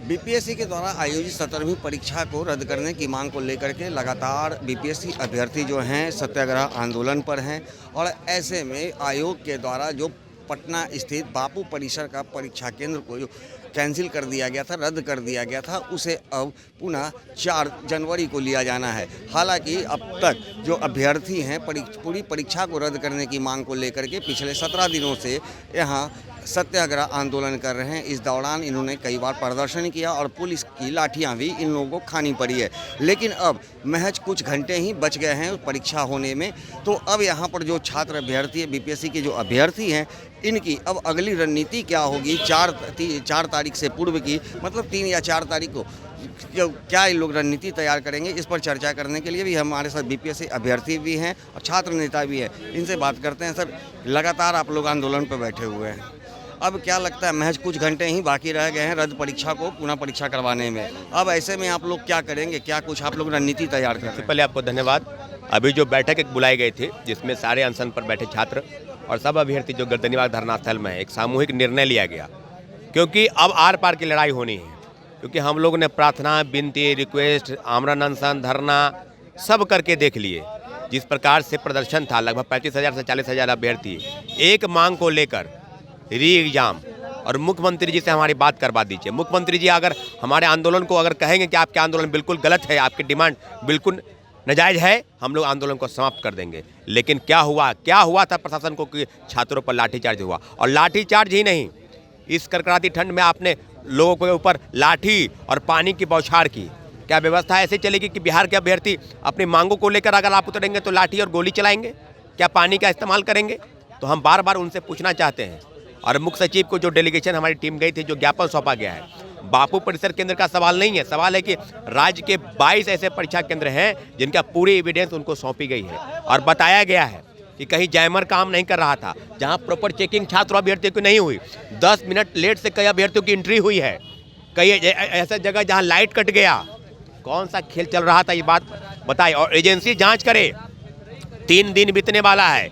BPSC के द्वारा आयोजित 17वीं परीक्षा को रद्द करने की मांग को लेकर के लगातार बीपीएससी अभ्यर्थी जो हैं सत्याग्रह आंदोलन पर हैं और ऐसे में आयोग के द्वारा जो पटना स्थित बापू परिसर का परीक्षा केंद्र को जो कैंसिल कर दिया गया था, रद्द कर दिया गया था, उसे अब पुनः 4 जनवरी को लिया जाना है। हालांकि अब तक जो अभ्यर्थी हैं पूरी परीक्षा को रद्द करने की मांग को लेकर के पिछले 17 दिनों से यहाँ सत्याग्रह आंदोलन कर रहे हैं। इस दौरान इन्होंने कई बार प्रदर्शन किया और पुलिस की लाठियां भी इन लोगों को खानी पड़ी है। लेकिन अब महज कुछ घंटे ही बच गए हैं परीक्षा होने में, तो अब यहाँ पर जो छात्र अभ्यर्थी है, बीपीएससी के जो अभ्यर्थी हैं, इनकी अब अगली रणनीति क्या होगी 4 तारीख से पूर्व की, मतलब 3 या 4 तारीख को क्या ये लोग रणनीति तैयार करेंगे, इस पर चर्चा करने के लिए भी हमारे साथ बीपीएससी अभ्यर्थी भी हैं और छात्र नेता भी हैं। इनसे बात करते हैं। सर, लगातार आप लोग आंदोलन पर बैठे हुए हैं, अब क्या लगता है महज कुछ घंटे ही बाकी रह गए हैं रद्द परीक्षा को पुनः परीक्षा करवाने में, अब ऐसे में आप लोग क्या करेंगे, क्या कुछ आप लोग रणनीति तैयार कर रहे हैं? पहले आपको धन्यवाद। अभी जो बैठक एक बुलाई गई थी जिसमें सारे अनशन पर बैठे छात्र और सब अभ्यर्थी जो गर्दनीबाग धरना स्थल में है, एक सामूहिक निर्णय लिया गया, क्योंकि अब आर पार की लड़ाई होनी है। क्योंकि हम लोग ने प्रार्थना, विनती, रिक्वेस्ट, आमरण अनशन, धरना सब करके देख लिए। जिस प्रकार से प्रदर्शन था, लगभग 35,000 से 40,000 अभ्यर्थी एक मांग को लेकर री एग्जाम, और मुख्यमंत्री जी से हमारी बात करवा दीजिए। मुख्यमंत्री जी अगर हमारे आंदोलन को अगर कहेंगे कि आपके आंदोलन बिल्कुल गलत है, आपकी डिमांड बिल्कुल नाजायज है, हम लोग आंदोलन को समाप्त कर देंगे। लेकिन क्या हुआ था प्रशासन को कि छात्रों पर लाठीचार्ज हुआ, और लाठीचार्ज ही नहीं, इस कड़कड़ाती ठंड में आपने लोगों के ऊपर लाठी और पानी की बौछार की। क्या व्यवस्था ऐसे चलेगी कि बिहार के अभ्यर्थी अपनी मांगों को लेकर अगर आप उतरेंगे तो लाठी और गोली चलाएंगे? क्या पानी का इस्तेमाल करेंगे? तो हम बार बार उनसे पूछना चाहते हैं। और मुख्य सचिव को जो डेलीगेशन हमारी टीम गई थी, जो ज्ञापन सौंपा गया है, बापू परिसर केंद्र का सवाल नहीं है, सवाल है कि राज्य के 22 ऐसे परीक्षा केंद्र हैं जिनका पूरी एविडेंस उनको सौंपी गई है और बताया गया है कि कहीं जैमर काम नहीं कर रहा था, जहां प्रॉपर चेकिंग छात्र अभ्यर्थियों की नहीं हुई, 10 मिनट लेट से कई अभ्यर्थियों की एंट्री हुई है, कई ऐसे जगह जहां लाइट कट गया। कौन सा खेल चल रहा था, ये बात बताए और एजेंसी जांच करे। 3 दिन बीतने वाला है,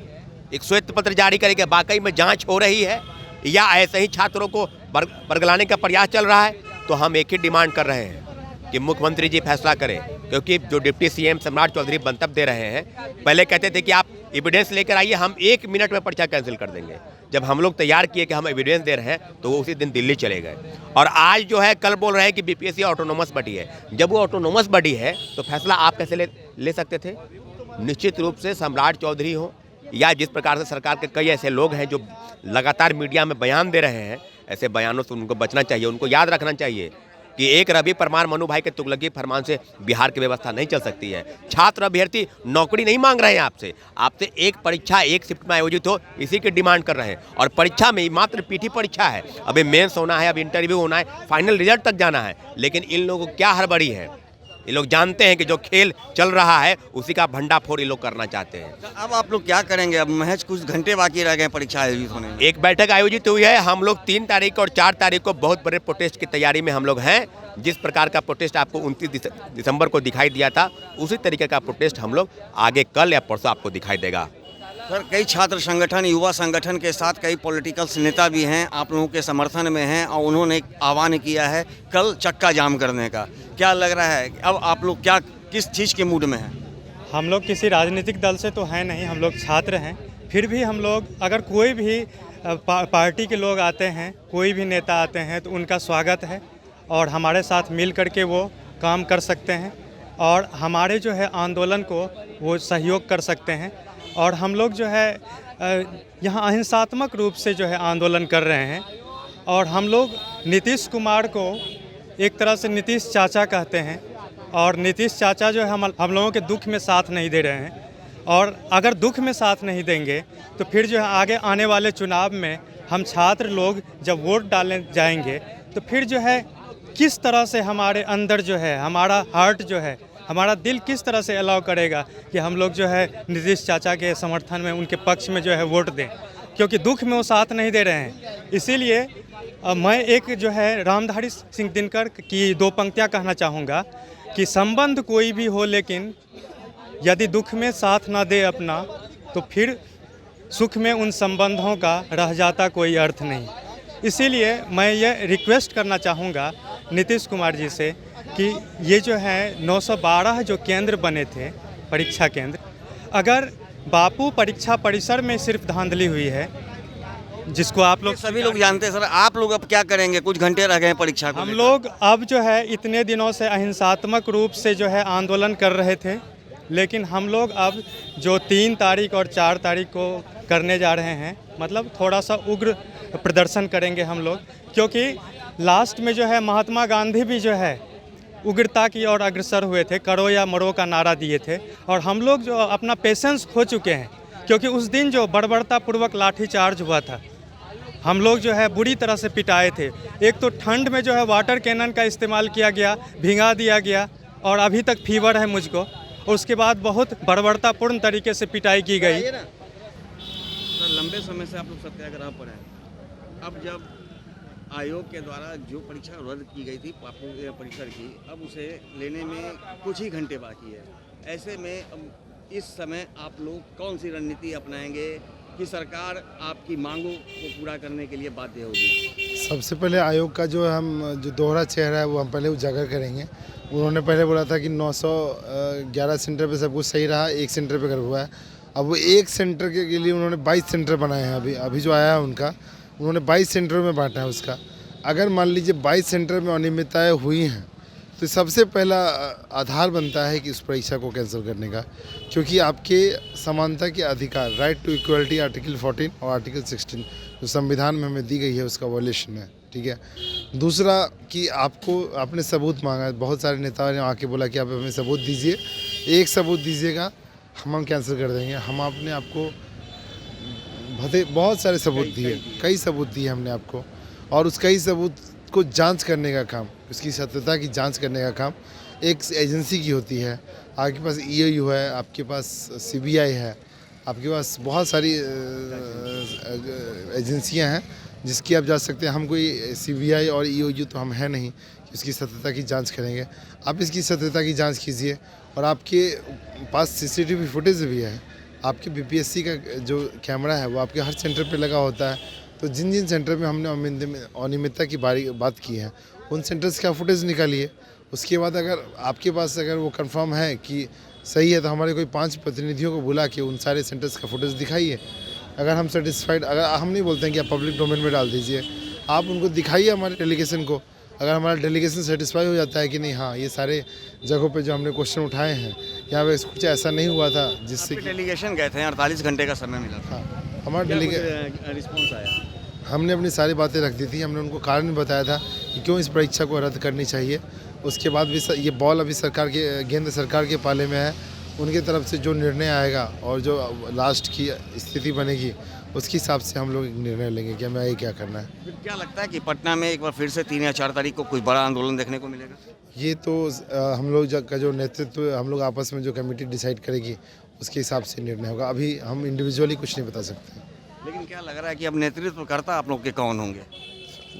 एक श्वेत पत्र जारी करेगा, वाकई में जांच हो रही है या ऐसे ही छात्रों को बरगलाने का प्रयास चल रहा है? तो हम एक ही डिमांड कर रहे हैं कि मुख्यमंत्री जी फैसला करें, क्योंकि जो डिप्टी सीएम सम्राट चौधरी मंतव्य दे रहे हैं, पहले कहते थे कि आप एविडेंस लेकर आइए, हम 1 मिनट में परीक्षा कैंसिल कर देंगे। जब हम लोग तैयार किए कि हम एविडेंस दे रहे हैं तो वो उसी दिन दिल्ली चले गए। और आज जो है, कल बोल रहे हैं कि बीपीएससी ऑटोनोमस बॉडी है। जब वो ऑटोनोमस बॉडी है तो फैसला आप कैसे ले सकते थे? निश्चित रूप से सम्राट चौधरी हो या जिस प्रकार से सरकार के कई ऐसे लोग हैं जो लगातार मीडिया में बयान दे रहे हैं, ऐसे बयानों से उनको बचना चाहिए। उनको याद रखना चाहिए कि एक रवि परमार मनु भाई के तुगलकी फरमान से बिहार की व्यवस्था नहीं चल सकती है। छात्र अभ्यर्थी नौकरी नहीं मांग रहे हैं आपसे एक परीक्षा एक शिफ्ट में आयोजित हो, इसी की डिमांड कर रहे हैं। और परीक्षा में मात्र पीटी परीक्षा है, अभी मेंस होना है, अभी इंटरव्यू होना है, फाइनल रिजल्ट तक जाना है। लेकिन इन लोगों को क्या हड़बड़ी है? ये लोग जानते हैं कि जो खेल चल रहा है उसी का भंडाफोड़ ये लोग करना चाहते हैं। अब आप लोग क्या करेंगे? अब महज कुछ घंटे बाकी रह गए परीक्षा आयोजित होने में। एक बैठक आयोजित हुई है, हम लोग 3 तारीख और 4 तारीख को बहुत बड़े प्रोटेस्ट की तैयारी में हम लोग हैं। जिस प्रकार का प्रोटेस्ट आपको 29 दिसंबर को दिखाई दिया था, उसी तरीके का प्रोटेस्ट हम लोग आगे कल या परसों आपको दिखाई देगा। सर, कई छात्र संगठन, युवा संगठन के साथ कई पॉलिटिकल नेता भी हैं आप लोगों के समर्थन में हैं और उन्होंने आह्वान किया है कल चक्का जाम करने का। क्या लग रहा है अब आप लोग किस चीज़ के मूड में हैं? हम लोग किसी राजनीतिक दल से तो हैं नहीं, हम लोग छात्र हैं। फिर भी हम लोग, अगर कोई भी पार्टी के लोग आते हैं, कोई भी नेता आते हैं, तो उनका स्वागत है और हमारे साथ मिल करके वो काम कर सकते हैं और हमारे जो है आंदोलन को वो सहयोग कर सकते हैं। और हम लोग जो है यहाँ अहिंसात्मक रूप से जो है आंदोलन कर रहे हैं। और हम लोग नीतीश कुमार को एक तरह से नीतीश चाचा कहते हैं, और नीतीश चाचा जो है हम लोगों के दुख में साथ नहीं दे रहे हैं। और अगर दुख में साथ नहीं देंगे तो फिर जो है आगे आने वाले चुनाव में हम छात्र लोग जब वोट डालने जाएंगे तो फिर जो है किस तरह से हमारे अंदर जो है, हमारा हार्ट जो है, हमारा दिल किस तरह से अलाउ करेगा कि हम लोग जो है नीतीश चाचा के समर्थन में, उनके पक्ष में जो है वोट दें, क्योंकि दुख में वो साथ नहीं दे रहे हैं। इसीलिए मैं एक जो है रामधारी सिंह दिनकर की 2 पंक्तियाँ कहना चाहूँगा कि संबंध कोई भी हो, लेकिन यदि दुख में साथ ना दे अपना, तो फिर सुख में उन संबंधों का रह जाता कोई अर्थ नहीं। इसीलिए मैं ये रिक्वेस्ट करना चाहूँगा नीतीश कुमार जी से कि ये जो है 912 जो केंद्र बने थे परीक्षा केंद्र, अगर बापू परीक्षा परिसर में सिर्फ धांधली हुई है, जिसको आप लोग सभी लोग जानते हैं सर, आप लोग अब क्या करेंगे? कुछ घंटे रह गए हैं परीक्षा को हम लेकर। लोग अब जो है इतने दिनों से अहिंसात्मक रूप से जो है आंदोलन कर रहे थे, लेकिन हम लोग अब जो 3 तारीख और 4 तारीख को करने जा रहे हैं, मतलब थोड़ा सा उग्र प्रदर्शन करेंगे हम लोग, क्योंकि लास्ट में जो है महात्मा गांधी भी जो है उग्रता की ओर अग्रसर हुए थे, करो या मरो का नारा दिए थे, और हम लोग जो अपना पेशेंस खो चुके हैं, क्योंकि उस दिन जो बर्बरतापूर्वक लाठीचार्ज हुआ था, हम लोग जो है बुरी तरह से पिटाए थे। एक तो ठंड में जो है वाटर कैनन का इस्तेमाल किया गया, भिंगा दिया गया, और अभी तक फीवर है मुझको, और उसके बाद बहुत बर्बरतापूर्ण तरीके से पिटाई की गई। सर, लंबे समय से आप लोग सत्याग्रह पर हैं। अब जब आयोग के द्वारा जो परीक्षा रद्द की गई थी बापू परिसर की, अब उसे लेने में कुछ ही घंटे बाकी है। ऐसे में अब इस समय आप लोग कौन सी रणनीति अपनाएंगे कि सरकार आपकी मांगों को पूरा करने के लिए बाध्य होगी? सबसे पहले आयोग का जो दोहरा चेहरा है वो हम पहले उजागर करेंगे। उन्होंने पहले बोला था कि 911 सेंटर पे सब कुछ सही रहा, एक सेंटर पे गड़बड़ हुआ है। अब वो एक सेंटर के लिए उन्होंने 22 सेंटर बनाए हैं। अभी जो आया है उनका, उन्होंने 22 सेंटर में बांटा है उसका। अगर मान लीजिए 22 सेंटर में अनियमितताएँ हुई हैं तो सबसे पहला आधार बनता है कि उस परीक्षा को कैंसिल करने का, क्योंकि आपके समानता के अधिकार, राइट टू इक्वलिटी, आर्टिकल 14 और आर्टिकल 16 जो संविधान में हमें दी गई है उसका वॉयलेशन है। ठीक है। दूसरा कि आपने सबूत मांगा, बहुत सारे नेताओं ने आके बोला कि आप हमें सबूत दीजिए, एक सबूत दीजिएगा हम कैंसिल कर देंगे। हम आपने आपको बहुत सारे सबूत दिए, कई सबूत दिए हमने आपको, और उस कई सबूत को जांच करने का काम, उसकी सत्यता की जांच करने का काम एक एजेंसी की होती है। आपके पास EOU है, आपके पास CBI है, आपके पास बहुत सारी एजेंसियां हैं जिसकी आप जा सकते हैं। हम कोई CBI और EOU तो हम है नहीं कि उसकी सत्यता की जांच करेंगे। आप इसकी सत्यता की जांच कीजिए, और आपके पास CCTV फुटेज भी है। आपके BPSC का जो कैमरा है वो आपके हर सेंटर पे लगा होता है। तो जिन जिन सेंटर में हमने अनियमितता की बात की है उन सेंटर्स का फुटेज निकालिए। उसके बाद अगर आपके पास अगर वो कंफर्म है कि सही है तो हमारे कोई 5 प्रतिनिधियों को बुला के उन सारे सेंटर्स का फुटेज दिखाइए। अगर हम सेटिस्फाइड, अगर हम नहीं बोलते हैं कि आप पब्लिक डोमेन में डाल दीजिए, आप उनको दिखाइए हमारे डेलीगेशन को। अगर हमारा डेलीगेशन सेटिस्फाई हो जाता है कि नहीं, हाँ ये सारे जगहों पे जो हमने क्वेश्चन उठाए हैं यहाँ पे कुछ ऐसा नहीं हुआ था जिससे कि डेलीगेशन गए थे, 48 घंटे का समय मिला था। हाँ, हमारा रिस्पॉन्स आया? हमने अपनी सारी बातें रख दी थी। हमने उनको कारण भी बताया था कि क्यों इस परीक्षा को रद्द करनी चाहिए। उसके बाद भी ये बॉल अभी केंद्र सरकार के पाले में है। उनकी तरफ से जो निर्णय आएगा और जो लास्ट की स्थिति बनेगी उसके हिसाब से हम लोग निर्णय लेंगे कि हमें आगे क्या करना है। फिर क्या लगता है कि पटना में एक बार फिर से 3 या 4 तारीख को कोई बड़ा आंदोलन देखने को मिलेगा? ये तो हम लोग का जो नेतृत्व, हम लोग आपस में जो कमेटी डिसाइड करेगी उसके हिसाब से निर्णय होगा। अभी हम इंडिविजुअली कुछ नहीं बता सकते। लेकिन क्या लग रहा है कि अब नेतृत्व करता आप लोग के कौन होंगे?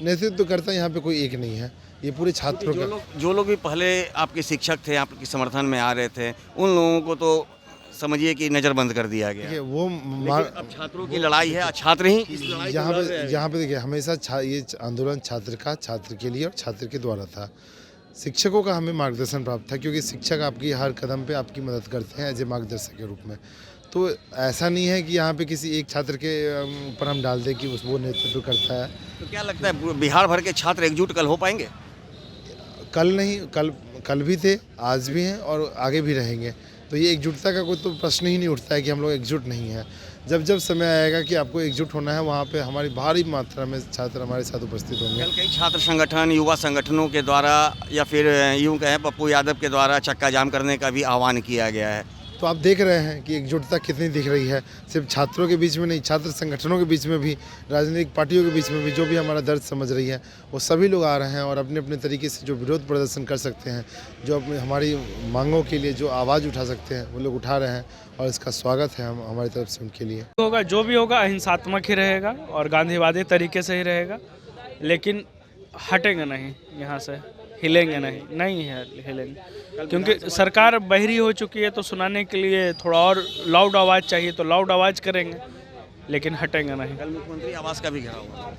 नेतृत्व करता यहाँ पे कोई एक नहीं है, ये पूरे छात्रों का। जो लोग भी पहले आपके शिक्षक थे, आपके समर्थन में आ रहे थे, उन लोगों को तो समझिए कि नज़रबंद कर दिया गया। वो अब छात्रों की लड़ाई है, छात्र ही इस लड़ाई को लड़ रहे हैं। यहाँ पे देखिए हमेशा ये आंदोलन छात्र के लिए और छात्र के द्वारा था। शिक्षकों का हमें मार्गदर्शन प्राप्त था, क्योंकि शिक्षक आपकी हर कदम पे आपकी मदद करते हैं एज ए मार्गदर्शक के रूप में। तो ऐसा नहीं है कि यहाँ पे किसी एक छात्र के ऊपर हम डाल दें कि वो नेतृत्व करता है। तो क्या लगता है बिहार भर के छात्र एकजुट कल हो पाएंगे? कल नहीं, कल भी थे, आज भी हैं और आगे भी रहेंगे। तो ये एकजुटता का कोई तो प्रश्न ही नहीं उठता है कि हम लोग एकजुट नहीं हैं। जब समय आएगा कि आपको एकजुट होना है, वहाँ पे हमारी भारी मात्रा में छात्र हमारे साथ उपस्थित होंगे। कल कई छात्र संगठन, युवा संगठनों के द्वारा या फिर यूँ कहें पप्पू यादव के द्वारा चक्का जाम करने का भी आह्वान किया गया है। तो आप देख रहे हैं कि एकजुटता कितनी दिख रही है, सिर्फ छात्रों के बीच में नहीं, छात्र संगठनों के बीच में भी, राजनीतिक पार्टियों के बीच में भी, जो भी हमारा दर्द समझ रही है वो सभी लोग आ रहे हैं और अपने अपने तरीके से जो विरोध प्रदर्शन कर सकते हैं, जो अपने हमारी मांगों के लिए जो आवाज़ उठा सकते हैं वो लोग उठा रहे हैं, और इसका स्वागत है हमारी तरफ से उनके लिए। होगा जो भी होगा अहिंसात्मक ही रहेगा और गांधीवादी तरीके से ही रहेगा, लेकिन हटेंगे नहीं, यहाँ से हिलेंगे नहीं है हिलेंगे, क्योंकि सरकार बहरी हो चुकी है। तो सुनाने के लिए थोड़ा और लाउड आवाज़ चाहिए, तो लाउड आवाज़ करेंगे, लेकिन हटेंगे नहीं। कल मुख्यमंत्री आवास का भी घेराव हुआ।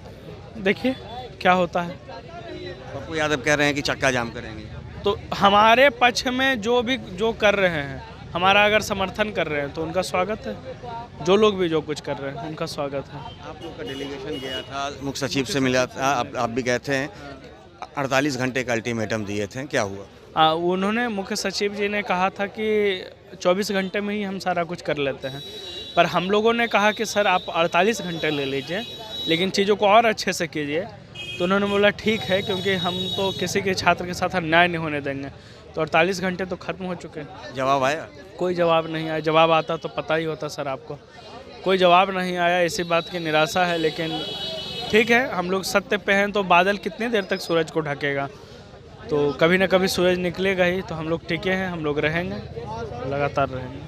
देखिए क्या होता है। पप्पू यादव कह रहे हैं कि चक्का जाम करेंगे। तो हमारे पक्ष में जो कर रहे हैं, हमारा अगर समर्थन कर रहे हैं तो उनका स्वागत है। जो लोग भी जो कुछ कर रहे हैं उनका स्वागत है। आप लोग का डेलीगेशन गया था, मुख्य सचिव से मिला था, आप भी गए थे, 48 घंटे का अल्टीमेटम दिए थे, क्या हुआ? उन्होंने मुख्य सचिव जी ने कहा था कि 24 घंटे में ही हम सारा कुछ कर लेते हैं, पर हम लोगों ने कहा कि सर आप 48 घंटे ले लीजिए, लेकिन चीज़ों को और अच्छे से कीजिए। तो उन्होंने बोला ठीक है, क्योंकि हम तो किसी के छात्र के साथ अन्याय नहीं होने देंगे। तो 48 घंटे तो ख़त्म हो चुके हैं। जवाब आया? कोई जवाब नहीं आया। जवाब आता तो पता ही होता सर आपको। कोई जवाब नहीं आया, इसी बात की निराशा है। लेकिन ठीक है, हम लोग सत्य पे हैं, तो बादल कितनी देर तक सूरज को ढकेगा? तो कभी ना कभी सूरज निकलेगा ही। तो हम लोग टिके हैं, हम लोग रहेंगे, लगातार रहेंगे।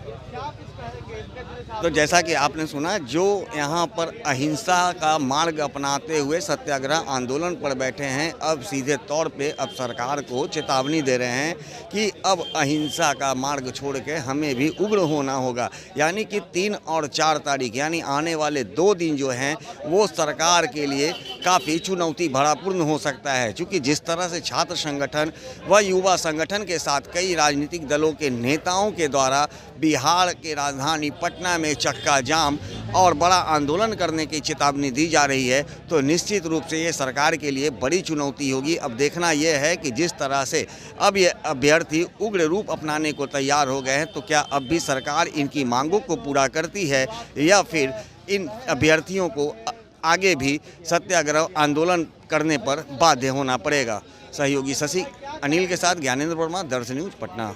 तो जैसा कि आपने सुना, जो यहाँ पर अहिंसा का मार्ग अपनाते हुए सत्याग्रह आंदोलन पर बैठे हैं, अब सीधे तौर पे अब सरकार को चेतावनी दे रहे हैं कि अब अहिंसा का मार्ग छोड़ के हमें भी उग्र होना होगा। यानी कि 3 और 4 तारीख यानी आने वाले 2 दिन जो हैं वो सरकार के लिए काफ़ी चुनौती भरापूर्ण हो सकता है, क्योंकि जिस तरह से छात्र संगठन व युवा संगठन के साथ कई राजनीतिक दलों के नेताओं के द्वारा बिहार के राजधानी पटना में चक्का जाम और बड़ा आंदोलन करने की चेतावनी दी जा रही है, तो निश्चित रूप से ये सरकार के लिए बड़ी चुनौती होगी। अब देखना यह है कि जिस तरह से अब ये अभ्यर्थी उग्र रूप अपनाने को तैयार हो गए हैं, तो क्या अब भी सरकार इनकी मांगों को पूरा करती है या फिर इन अभ्यर्थियों को आगे भी सत्याग्रह आंदोलन करने पर बाध्य होना पड़ेगा। सहयोगी शशि अनिल के साथ ज्ञानेंद्र वर्मा, दर्शन न्यूज, पटना।